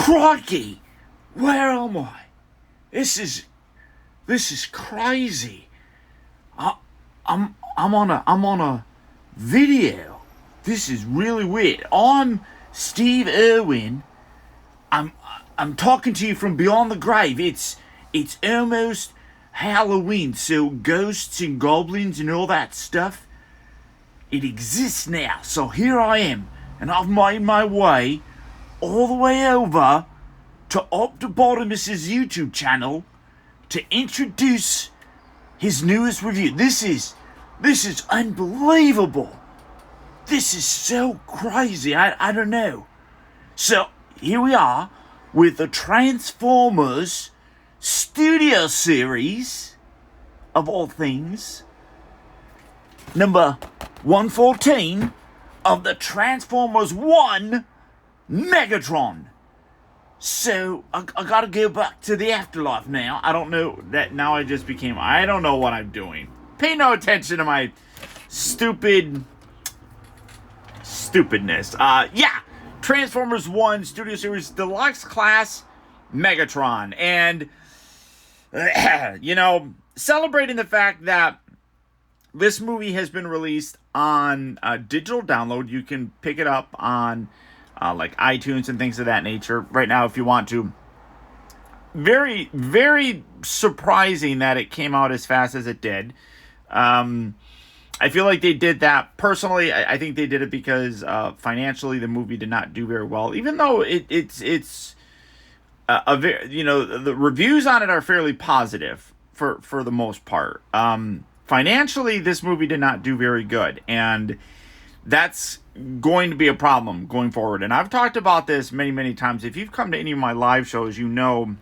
Crikey! Where am I? This is crazy. I'm on a video. This is really weird. I'm Steve Irwin. I'm talking to you from beyond the grave. It's almost Halloween, so ghosts and goblins and all that stuff, it exists now. So here I am, and I've made my way all the way over to Optibotimus' YouTube channel to introduce his newest review. This is unbelievable. This is so crazy. I don't know. So here we are with the Transformers Studio Series, of all things, number 114 of the Transformers 1 MEGATRON. So, I gotta go back to the afterlife now. I don't know that now I don't know what I'm doing. Pay no attention to my stupidness. Transformers 1 Studio Series Deluxe Class Megatron. And, celebrating the fact that this movie has been released on digital download. You can pick it up on like iTunes and things of that nature right now if you want to. Very, very surprising that it came out as fast as it did. I feel like they did that personally. I think they did it because financially the movie did not do very well, even though it's the reviews on it are fairly positive for the most part. Financially, this movie did not do very good, and that's going to be a problem going forward. And I've talked about this many, many times. If you've come to any of my live shows, you know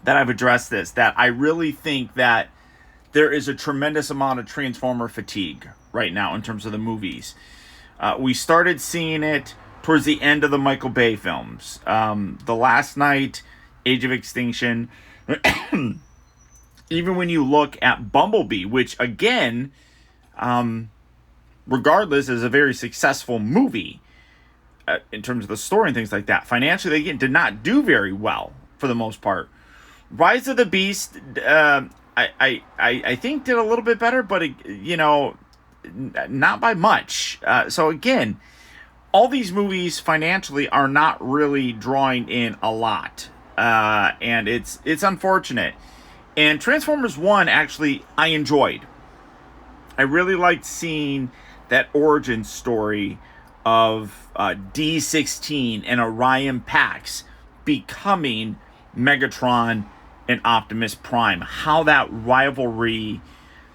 that I've addressed this, that I really think that there is a tremendous amount of Transformer fatigue right now in terms of the movies. We started seeing it towards the end of the Michael Bay films. The Last Night, Age of Extinction. Even when you look at Bumblebee, which again, regardless, is a very successful movie in terms of the story and things like that. Financially, they did not do very well for the most part. Rise of the Beast, I think did a little bit better, but not by much. So again, all these movies financially are not really drawing in a lot, and it's unfortunate. And Transformers 1, actually, I enjoyed. I really liked seeing that origin story of D16 and Orion Pax becoming Megatron and Optimus Prime. How that rivalry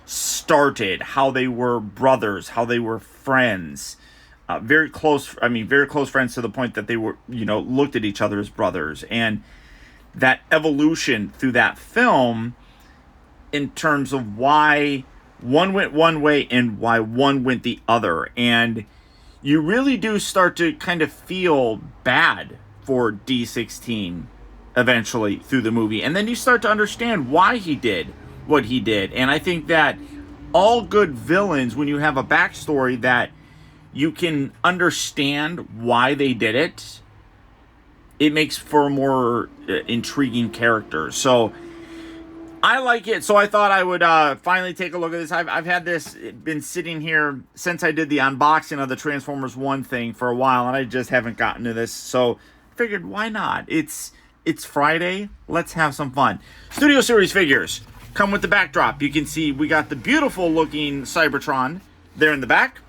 started, how they were brothers, how they were friends. Very close friends to the point that they were, looked at each other as brothers. And that evolution through that film in terms of why one went one way and why one went the other. And you really do start to kind of feel bad for D16 eventually through the movie. And then you start to understand why he did what he did. And I think that all good villains, when you have a backstory that you can understand why they did it, it makes for a more intriguing character. So I like it. So I thought I would finally take a look at this. I've had this been sitting here since I did the unboxing of the Transformers 1 thing for a while, and I just haven't gotten to this. So I figured, why not? It's Friday. Let's have some fun. Studio Series figures come with the backdrop. You can see we got the beautiful looking Cybertron there in the back.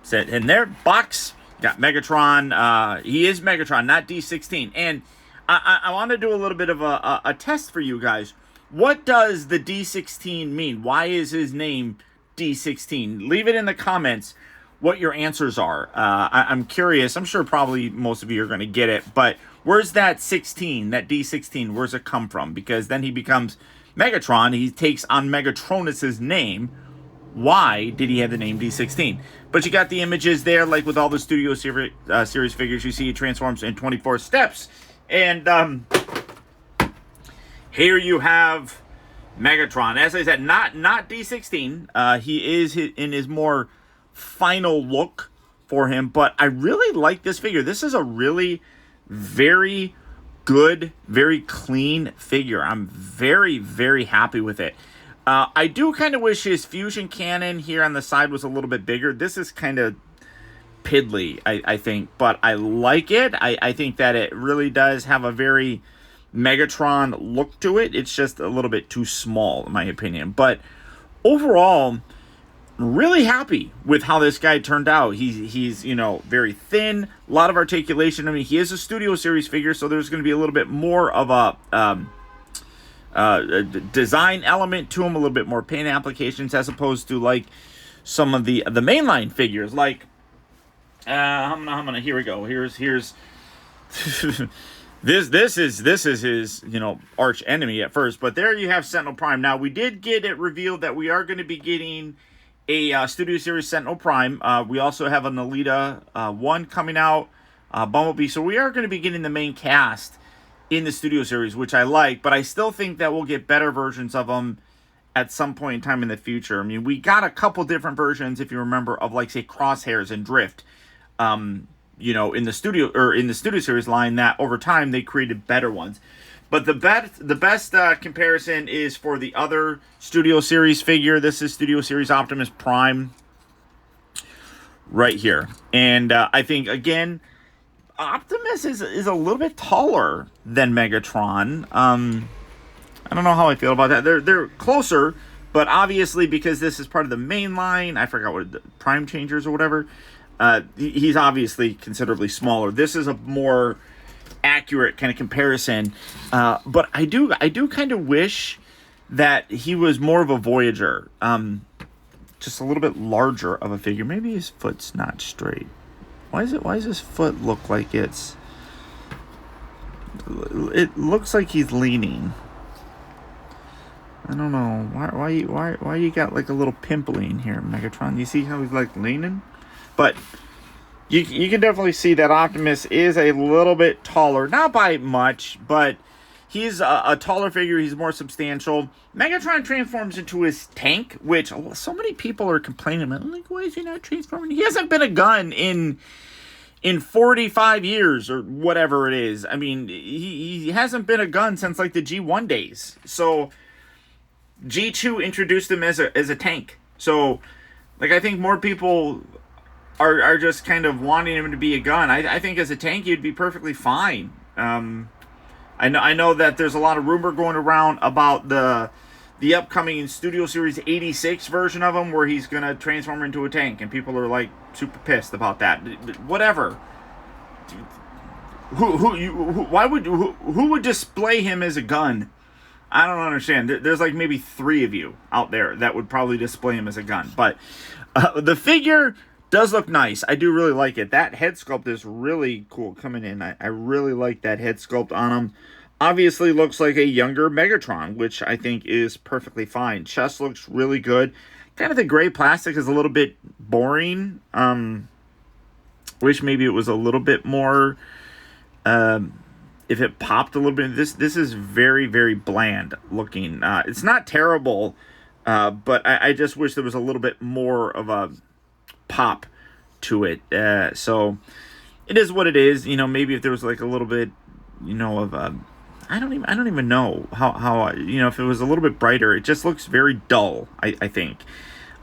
Set in there. Box. Got Megatron. He is Megatron, not D16. And I want to do a little bit of a test for you guys. What does the D16 mean? Why is his name D16? Leave it in the comments what your answers are. I'm curious. I'm sure probably most of you are going to get it. But where's that 16, that D16? Where's it come from? Because then he becomes Megatron. He takes on Megatronus' name. Why did he have the name D16? But you got the images there, like with all the Studio Series figures. You see he transforms in 24 steps. And here you have Megatron. As I said, not D16. He is in his more final look for him. But I really like this figure. This is a really very good, very clean figure. I'm very, very happy with it. I do kind of wish his fusion cannon here on the side was a little bit bigger. This is kind of piddly, I think, but I like it. I think that it really does have a very Megatron look to it. It's just a little bit too small, in my opinion. But overall, really happy with how this guy turned out. He's very thin, a lot of articulation. I mean, he is a Studio Series figure, so there's going to be a little bit more of a design element to him, a little bit more paint applications, as opposed to like some of the mainline figures. Like, I'm gonna here we go. Here's this is his arch enemy at first, but there you have Sentinel Prime. Now we did get it revealed that we are going to be getting a Studio Series Sentinel Prime. We also have an Alita 1 coming out, Bumblebee. So we are going to be getting the main cast in the Studio Series, which I like, but I still think that we'll get better versions of them at some point in time in the future. I mean, we got a couple different versions, if you remember, of like say Crosshairs and Drift, in the Studio Series line, that over time they created better ones. But the best comparison is for the other Studio Series figure. This is Studio Series Optimus Prime right here. And I think, again, Optimus is a little bit taller than Megatron. I don't know how I feel about that. They're closer, but obviously because this is part of the main line, I forgot what the Prime Changers or whatever, he's obviously considerably smaller. This is a more accurate kind of comparison, but I do kind of wish that he was more of a Voyager, just a little bit larger of a figure. Maybe his foot's not straight. Why does his foot look like it looks like he's leaning? I don't know why you got like a little pimpling here, Megatron. You see how he's like leaning? But you can definitely see that Optimus is a little bit taller. Not by much, but he's a taller figure. He's more substantial. Megatron transforms into his tank, which so many people are complaining about. Like, why is he not transforming? He hasn't been a gun in 45 years or whatever it is. I mean, he hasn't been a gun since like the G1 days. So G2 introduced him as a tank. So like I think more people are just kind of wanting him to be a gun. I think as a tank he'd be perfectly fine. I know that there's a lot of rumor going around about the upcoming Studio Series 86 version of him where he's going to transform into a tank, and people are like super pissed about that. Whatever. Who would display him as a gun? I don't understand. There's like maybe 3 of you out there that would probably display him as a gun. But the figure does look nice. I do really like it. That head sculpt is really cool coming in. I really like that head sculpt on him. Obviously looks like a younger Megatron, which I think is perfectly fine. Chest looks really good. Kind of the gray plastic is a little bit boring. Wish maybe it was a little bit more, if it popped a little bit. This is very, very bland looking. It's not terrible, but I just wish there was a little bit more of a pop to it. So it is what it is. Maybe if there was like a little bit, of a, I don't even know how if it was a little bit brighter. It just looks very dull, I think.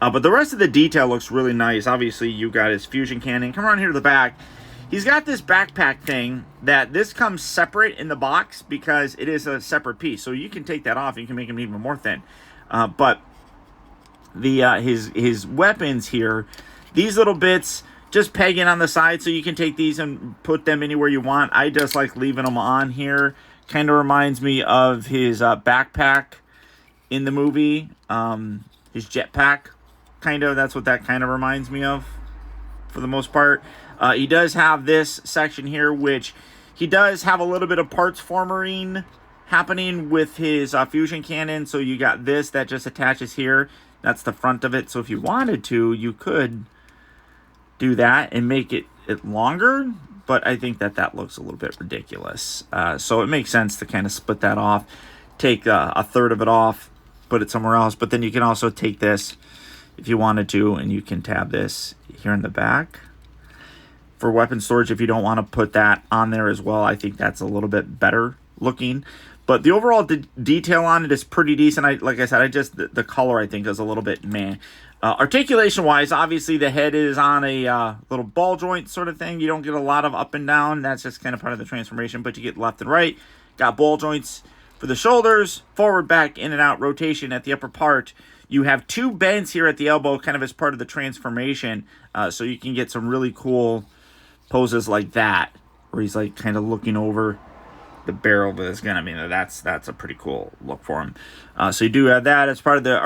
But the rest of the detail looks really nice. Obviously, you got his fusion cannon. Come around here to the back. He's got this backpack thing that this comes separate in the box because it is a separate piece. So you can take that off. You can make him even more thin. But the his weapons here, these little bits, just pegging on the side so you can take these and put them anywhere you want. I just like leaving them on here. Kind of reminds me of his backpack in the movie, his jetpack. Kind of, that's what that kind of reminds me of for the most part. He does have this section here, which he does have a little bit of parts forming happening with his fusion cannon. So you got this that just attaches here. That's the front of it. So if you wanted to, you could do that and make it longer. But I think that looks a little bit ridiculous. So it makes sense to kind of split that off. Take a third of it off, put it somewhere else. But then you can also take this if you wanted to, and you can tab this here in the back. for weapon storage if you don't want to put that on there as well. I think that's a little bit better looking. But the overall detail on it is pretty decent. Like I said, the color I think is a little bit meh. Articulation-wise, obviously the head is on a little ball joint sort of thing. You don't get a lot of up and down. That's just kind of part of the transformation, but you get left and right. Got ball joints for the shoulders, forward, back, in and out, rotation at the upper part. You have 2 bends here at the elbow kind of as part of the transformation, so you can get some really cool poses like that, where he's like kind of looking over the barrel of his gun. I mean, that's a pretty cool look for him. So you do have that as part of the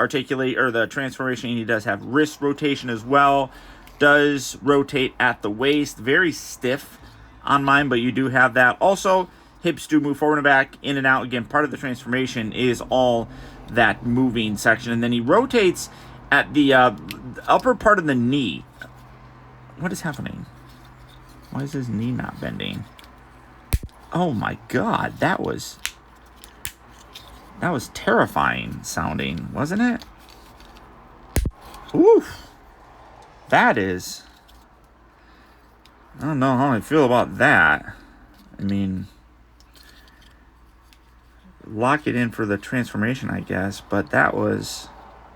the transformation. He does have wrist rotation as well. Does rotate at the waist. Very stiff on mine, but you do have that. Also, hips do move forward and back, in and out. Again, part of the transformation is all that moving section. And then he rotates at the upper part of the knee. What is happening? Why is his knee not bending? Oh my god, that was terrifying sounding, wasn't it? Oof. That is... I don't know how I feel about that. I mean, lock it in for the transformation, I guess, but that was...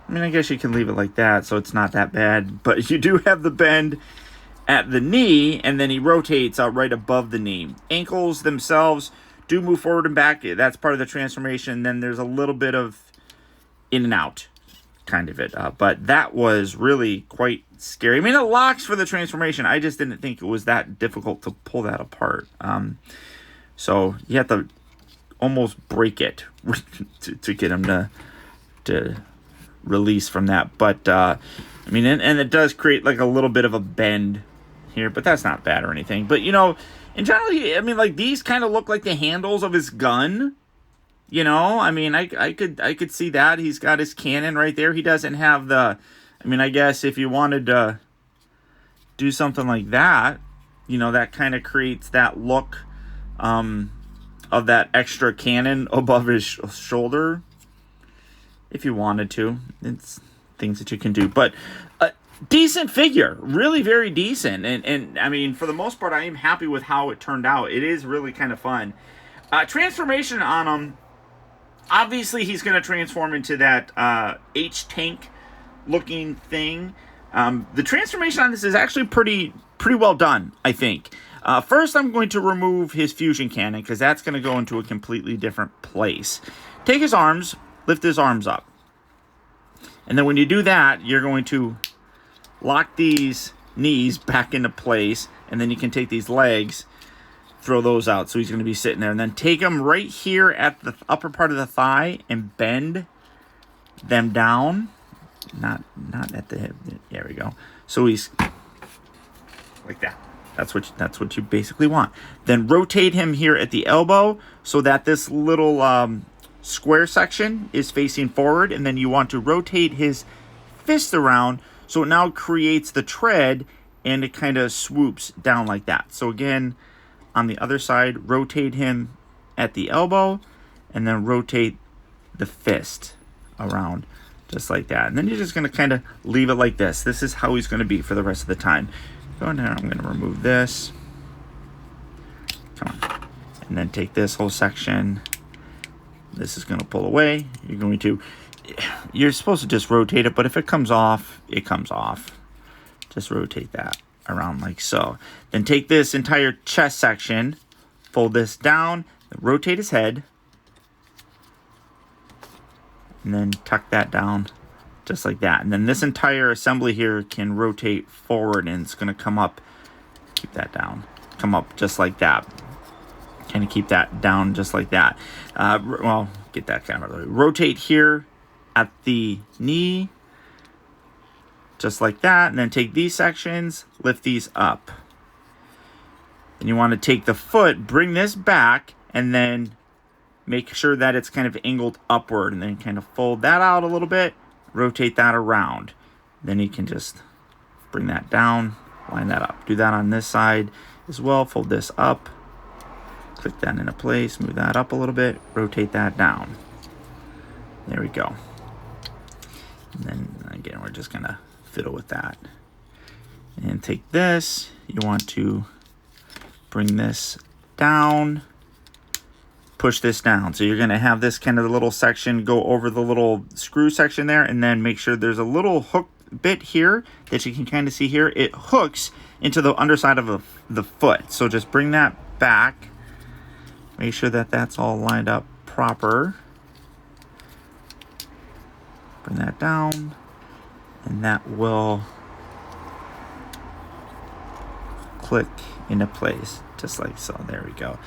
I mean, I guess you can leave it like that, so it's not that bad, but you do have the bend at the knee, and then he rotates out right above the knee. Ankles themselves do move forward and back. That's part of the transformation. Then there's a little bit of in and out, kind of it. But that was really quite scary. I mean, it locks for the transformation. I just didn't think it was that difficult to pull that apart. So you have to almost break it to get him to release from that. But, I mean, and it does create like a little bit of a bend here, but that's not bad or anything. But, you know, in general, I mean, like, these kind of look like the handles of his gun. You know, I mean, I could see that. He's got his cannon right there. He doesn't have the... I mean, I guess if you wanted to do something like that, you know, that kind of creates that look of that extra cannon above his shoulder. If you wanted to. It's things that you can do. But decent figure. Really very decent. And I mean, for the most part, I am happy with how it turned out. It is really kind of fun. Transformation on him. Obviously, he's going to transform into that H-Tank looking thing. The transformation on this is actually pretty well done, I think. First, I'm going to remove his fusion cannon, because that's going to go into a completely different place. Take his arms, lift his arms up. And then when you do that, you're going to lock these knees back into place, and then you can take these legs, throw those out. So he's going to be sitting there, and then take them right here at the upper part of the thigh and bend them down. Not at the hip. There we go. So he's like that. That's what you basically want. Then rotate him here at the elbow so that this little square section is facing forward, and then you want to rotate his fist around so it now creates the tread, and it kind of swoops down like that. So again, on the other side, rotate him at the elbow, and then rotate the fist around just like that. And then you're just going to kind of leave it like this. This is how he's going to be for the rest of the time. Go in there, I'm going to remove this. Come on. And then take this whole section. This is going to pull away. You're supposed to just rotate it, but if it comes off, it comes off. Just rotate that around like so. Then take this entire chest section, fold this down, rotate his head, and then tuck that down just like that. And then this entire assembly here can rotate forward, and it's going to come up. Keep that down. Come up just like that. Kind of keep that down just like that. Well, get that kind of out of the way. Rotate here at the knee, just like that. And then take these sections, lift these up. And you want to take the foot, bring this back, and then make sure that it's kind of angled upward, and then kind of fold that out a little bit, rotate that around. Then you can just bring that down, line that up. Do that on this side as well. Fold this up, click that into place, move that up a little bit, rotate that down. There we go. And then again, we're just gonna fiddle with that. And take this. You want to bring this down. Push this down. So you're going to have this kind of little section go over the little screw section there, and then make sure there's a little hook bit here that you can kind of see here. It hooks into the underside of the foot. So just bring that back. Make sure that that's all lined up proper. Bring that down, and that will click into place just like so. There we go.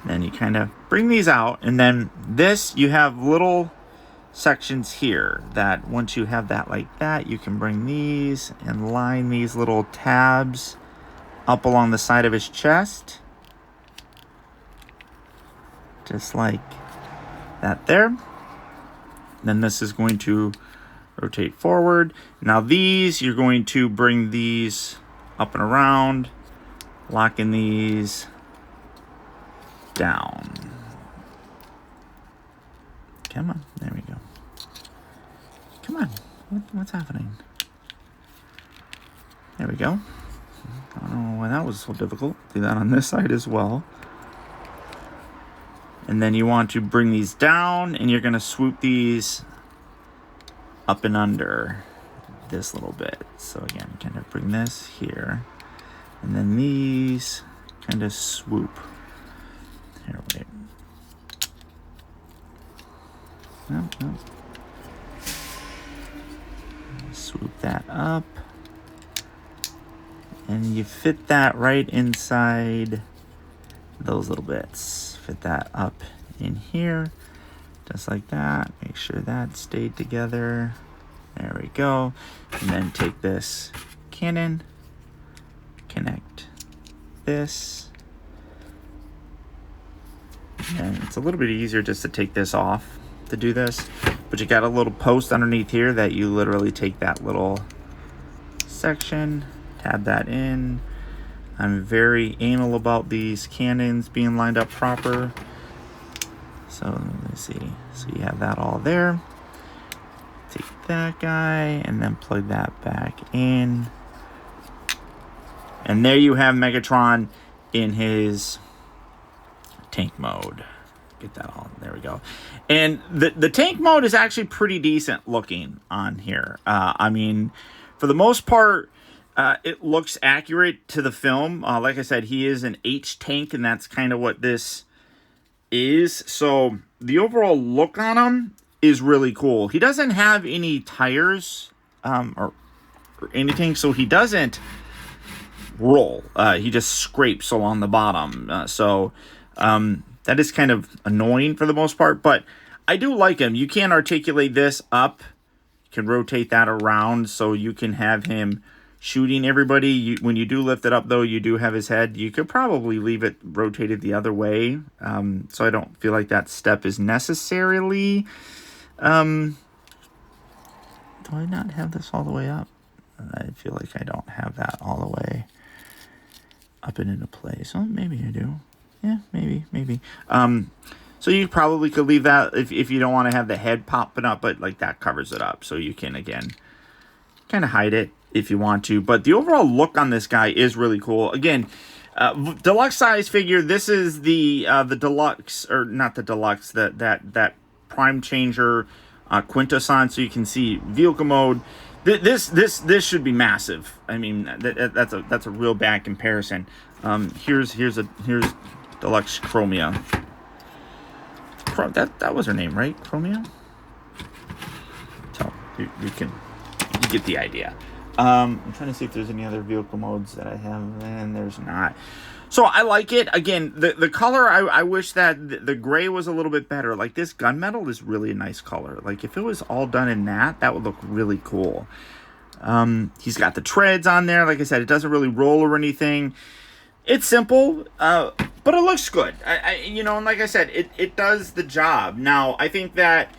Then you kind of bring these out, and then this, you have little sections here that once you have that like that, you can bring these and line these little tabs up along the side of his chest. Just like that there. Then this is going to rotate forward. Now these, you're going to bring these up and around, locking these down. Come on, there we go. Come on, what's happening? There we go. I don't know why that was so difficult. Do that on this side as well. And then you want to bring these down, and you're going to swoop these up and under this little bit. So again, kind of bring this here, and then these kind of swoop. Here, wait. No. Swoop that up. And you fit that right inside those little bits. Fit that up in here, just like that. Make sure that stayed together. There we go. And then take this cannon, connect this. And it's a little bit easier just to take this off to do this. But you got a little post underneath here that you literally take that little section, tab that in. I'm very anal about these cannons being lined up proper. So let me see. So you have that all there. Take that guy and then plug that back in. And there you have Megatron in his tank mode. Get that all. There we go. And the tank mode is actually pretty decent looking on here. I mean, for the most part, it looks accurate to the film. Like I said, he is an H tank, and that's kind of what this is. So the overall look on him is really cool. He doesn't have any tires or anything, so he doesn't roll. He just scrapes along the bottom. That is kind of annoying for the most part, but I do like him. You can articulate this up. You can rotate that around so you can have him shooting everybody. When you do lift it up, though, you do have his head. You could probably leave it rotated the other way, so I don't feel like that step is necessarily... do I not have this all the way up? I feel like I don't have that all the way up and into place. Oh, maybe I do. Yeah, maybe. So you probably could leave that if you don't want to have the head popping up, but like that covers it up. So you can, again, kind of hide it if you want to. But the overall look on this guy is really cool. Again, deluxe size figure. This is the deluxe, or not the deluxe, that prime changer quintesson. So you can see vehicle mode. This should be massive. I mean, that's a real bad comparison. Here's Deluxe Chromia. That was her name, right? Chromia? So you get the idea. I'm trying to see if there's any other vehicle modes that I have, and there's not. So I like it. Again, the color, I wish that the gray was a little bit better. Like this gunmetal is really a nice color. Like if it was all done in that would look really cool. He's got the treads on there. Like I said, it doesn't really roll or anything. It's simple, but it looks good. And like I said, it does the job. Now, I think that,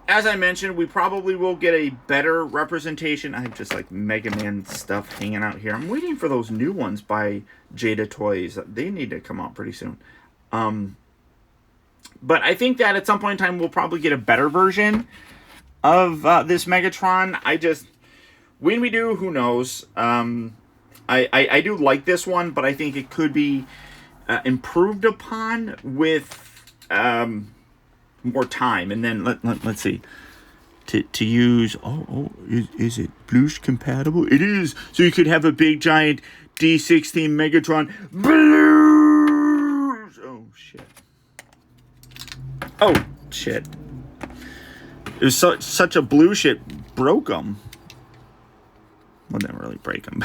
as I mentioned, we probably will get a better representation. I have just like Mega Man stuff hanging out here. I'm waiting for those new ones by Jada Toys. They need to come out pretty soon. But I think that at some point in time, we'll probably get a better version of this Megatron. When we do, who knows? I do like this one, but I think it could be improved upon with more time. And then let's see. To use, is it Blues compatible? It is. So you could have a big giant D16 Megatron Blues. Oh shit. It was such a blue shit broke them. Well, didn't really break him.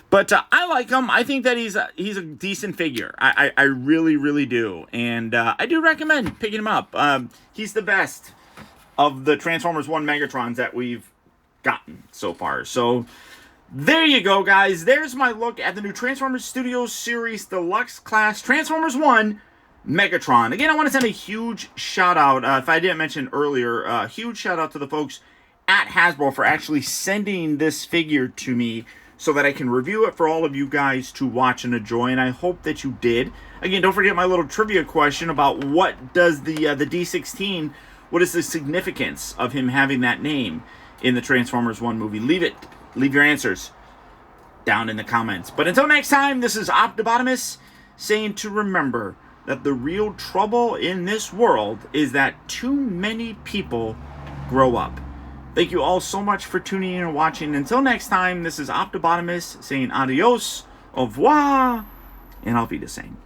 But I like him. I think that he's a decent figure. I really, really do. And I do recommend picking him up. He's the best of the Transformers 1 Megatrons that we've gotten so far. So there you go, guys. There's my look at the new Transformers Studios Series Deluxe Class Transformers 1 Megatron. Again, I want to send a huge shout out, if I didn't mention earlier, a huge shout out to the folks at Hasbro for actually sending this figure to me so that I can review it for all of you guys to watch and enjoy, and I hope that you did. Again, don't forget my little trivia question about what does the D16, what is the significance of him having that name in the Transformers 1 movie? Leave your answers down in the comments. But until next time, this is Optibotimus saying to remember that the real trouble in this world is that too many people grow up. Thank you all so much for tuning in and watching. Until next time, this is Optibotimus saying adios, au revoir, and I'll be the same.